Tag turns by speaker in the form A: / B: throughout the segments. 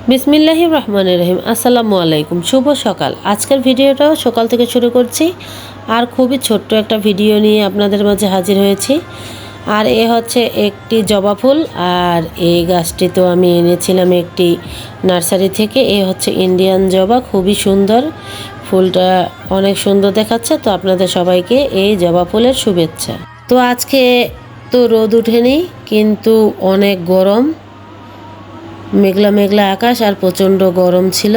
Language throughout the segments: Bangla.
A: বিসমিল্লাহির রহমানির রহিম। আসসালামু আলাইকুম, শুভ সকাল। আজকের ভিডিওটাও সকাল থেকে শুরু করছি আর খুবই ছোট্ট একটা ভিডিও নিয়ে আপনাদের মাঝে হাজির হয়েছি। আর এ হচ্ছে একটি জবা ফুল, আর এই গাছটি তো আমি এনেছিলাম একটি নার্সারি থেকে। এ হচ্ছে ইন্ডিয়ান জবা, খুবই সুন্দর, ফুলটা অনেক সুন্দর দেখাচ্ছে। তো আপনাদের সবাইকে এই জবা ফুলের শুভেচ্ছা। তো আজকে তো রোদ ওঠেনি, কিন্তু অনেক গরম, মেঘলা মেঘলা আকাশ আর প্রচণ্ড গরম ছিল।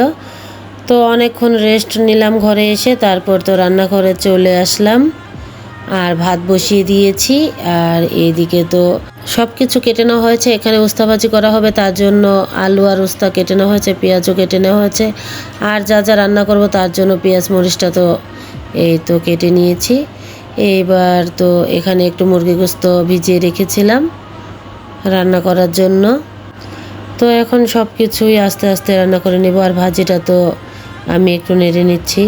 A: তো অনেকক্ষণ রেস্ট নিলাম ঘরে এসে, তারপর তো রান্নাঘরে চলে আসলাম আর ভাত বসিয়ে দিয়েছি। আর এইদিকে তো সব কিছু কেটে নেওয়া হয়েছে, এখানে উস্তা ভাজি করা হবে, তার জন্য আলু আর উস্তা কেটে নেওয়া হয়েছে, পেঁয়াজও কেটে নেওয়া হয়েছে। আর যা যা রান্না করব তার জন্য পেঁয়াজ মরিচটা তো এই তো কেটে নিয়েছি। এইবার তো এখানে একটু মুরগি গোস্ত ভিজিয়ে রেখেছিলাম রান্না করার জন্য। তো এখন সব কিছুই আস্তে আস্তে রান্না করে নেব। আর ভাজিটা তো আমি একটু নেড়ে নিচ্ছি,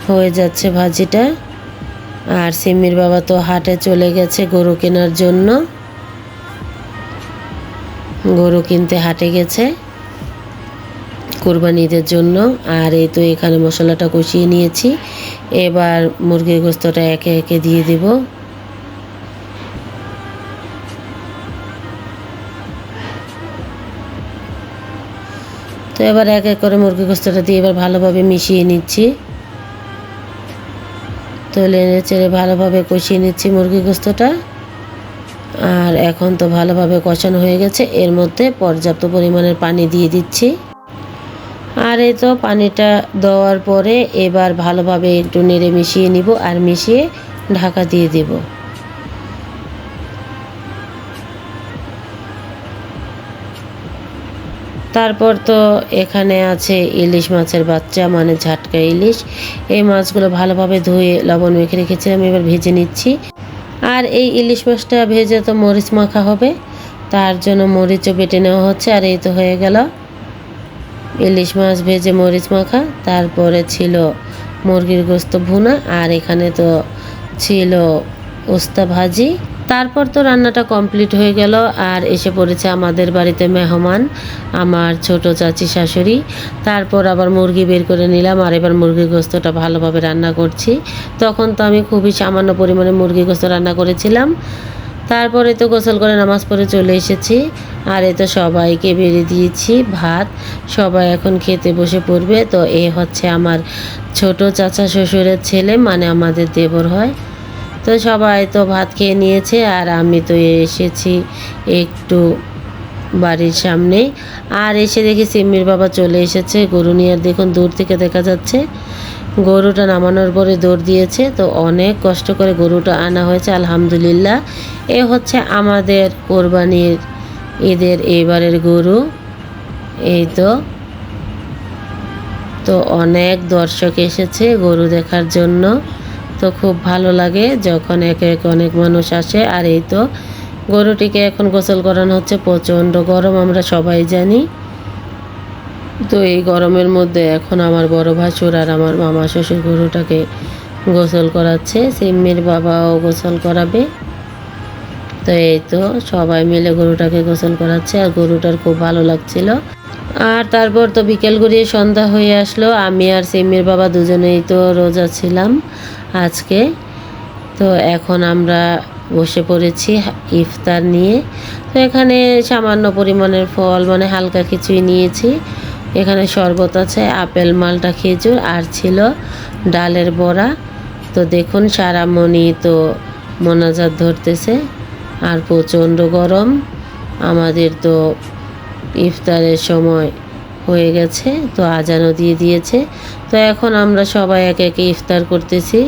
A: হয়ে যাচ্ছে ভাজিটা। আর সিমির বাবা তো হাটে চলে গেছে গরু কেনার জন্য, গরু কিনতে হাটে গেছে কোরবানি ঈদের জন্য। আর এই তো এখানে মশলাটা কষিয়ে নিয়েছি, এবার মুরগির গোস্তটা একে একে দিয়ে দেব। তো এবার এক এক করে মুরগি গোস্তটা দিয়ে এবার ভালোভাবে মিশিয়ে নিচ্ছি। তো নেড়ে চেড়ে ভালোভাবে কষিয়ে নিচ্ছি মুরগি গোস্তটা। আর এখন তো ভালোভাবে কষানো হয়ে গেছে, এর মধ্যে পর্যাপ্ত পরিমাণের পানি দিয়ে দিচ্ছি। আর এই তো পানিটা দেওয়ার পরে এবার ভালোভাবে একটু নেড়ে মিশিয়ে নিব, আর মিশিয়ে ঢাকা দিয়ে দেব। তারপর তো এখানে আছে ইলিশ মাছের বাচ্চা, মানে ঝাটকা ইলিশ। এই মাছগুলো ভালোভাবে ধুয়ে লবণ মেখে রেখেছিলাম, এবার ভেজে নিচ্ছি। আর এই ইলিশ মাছটা ভেজে তো মরিচ মাখা হবে, তার জন্য মরিচও বেটে নেওয়া হচ্ছে। আর এই তো হয়ে গেল ইলিশ মাছ ভেজে মরিচ মাখা। তারপরে ছিল মুরগির গোস্ত ভুনা, আর এখানে তো ছিল উস্তা ভাজি। তারপর তো রান্নাটা কমপ্লিট হয়ে গেল। আর এসে পড়েছে আমাদের বাড়িতে মেহমান, আমার ছোট চাচি শাশুড়ি। তারপর আবার মুরগি বের করে নিলাম, আর এবার মুরগির গোস্তটা ভালোভাবে রান্না করছি। তখন তো আমি খুবই সামান্য পরিমাণে মুরগি গোস্ত রান্না করেছিলাম। তারপরে তো গোসল করে নামাজ পড়ে চলে এসেছি। আর এ তো সবাইকে বেড়ে দিয়েছি ভাত, সবাই এখন খেতে বসে পড়বে। তো এ হচ্ছে আমার ছোট চাচা শ্বশুরের ছেলে, মানে আমাদের দেবর হয়। তো সবাই তো ভাত খেয়ে নিয়েছে, আর আমি তো এসেছি একটু বাড়ির সামনে। আর এসে দেখি সিম্মির বাবা চলে এসেছে গরু নিয়ে। আর দেখুন দূর থেকে দেখা যাচ্ছে গরুটা নামানোর পরে দৌড় দিয়েছে। তো অনেক কষ্ট করে গরুটা আনা হয়েছে, আলহামদুলিল্লাহ। এ হচ্ছে আমাদের কোরবানির ঈদের এবারের গরু। এই তো অনেক দর্শক এসেছে গরু দেখার জন্য। তো খুব ভালো লাগে যখন একে একে অনেক মানুষ আসে। আর এই তো গরুটিকে এখন গোসল করানো হচ্ছে, প্রচণ্ড গরম আমরা সবাই জানি। তো এই গরমের মধ্যে এখন আমার বড় ভাসুর আর আমার মামা শ্বশুর গরুটাকে গোসল করাচ্ছে, সিম্মির বাবাও গোসল করাবে। তো এই তো সবাই মিলে গরুটাকে গোসল করাচ্ছে, আর গরুটার খুব ভালো লাগছিল। আর তারপর তো বিকেল গড়িয়ে সন্ধ্যা হয়ে আসলো। আমি আর সিম্মির বাবা দুজনেই তো রোজা ছিলাম আজকে। তো এখন আমরা বসে পড়েছি ইফতার নিয়ে। তো এখানে সামান্য পরিমাণের ফল, মানে হালকা কিছুই নিয়েছি। এখানে শরবত আছে, আপেল, মালটা, খেজুর, আর ছিল ডালের বড়া। তো দেখুন সারামণি তো মোনাজাত ধরতেছে। আর প্রচণ্ড গরম, আমাদের তো ইফতারের সময় হয়ে গেছে, তো আজানও দিয়ে দিয়েছে। তো এখন আমরা সবাই একে একে ইফতার করতেছি।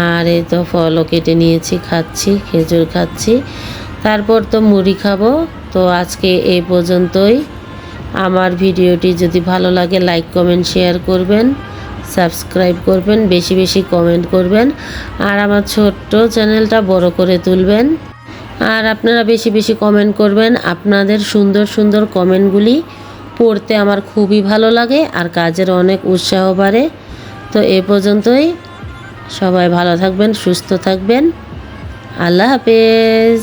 A: আর এই তো ফলও কেটে নিয়েছি, খাচ্ছি, খেজুর খাচ্ছি। তারপর তো মুড়ি খাবো। তো আজকে এই পর্যন্তই। আমার ভিডিওটি যদি ভালো লাগে লাইক কমেন্ট শেয়ার করবেন, সাবস্ক্রাইব করবেন, বেশি বেশি কমেন্ট করবেন, আর আমার ছোট্ট চ্যানেলটা বড় করে তুলবেন। আর আপনারা বেশি বেশি কমেন্ট করবেন, আপনাদের সুন্দর সুন্দর কমেন্টগুলি পড়তে আমার খুবই ভালো লাগে, আর কাজের অনেক উৎসাহ বাড়ে। তো এ পর্যন্তই, সবাই ভালো থাকবেন, সুস্থ থাকবেন, আল্লাহ হাফেজ।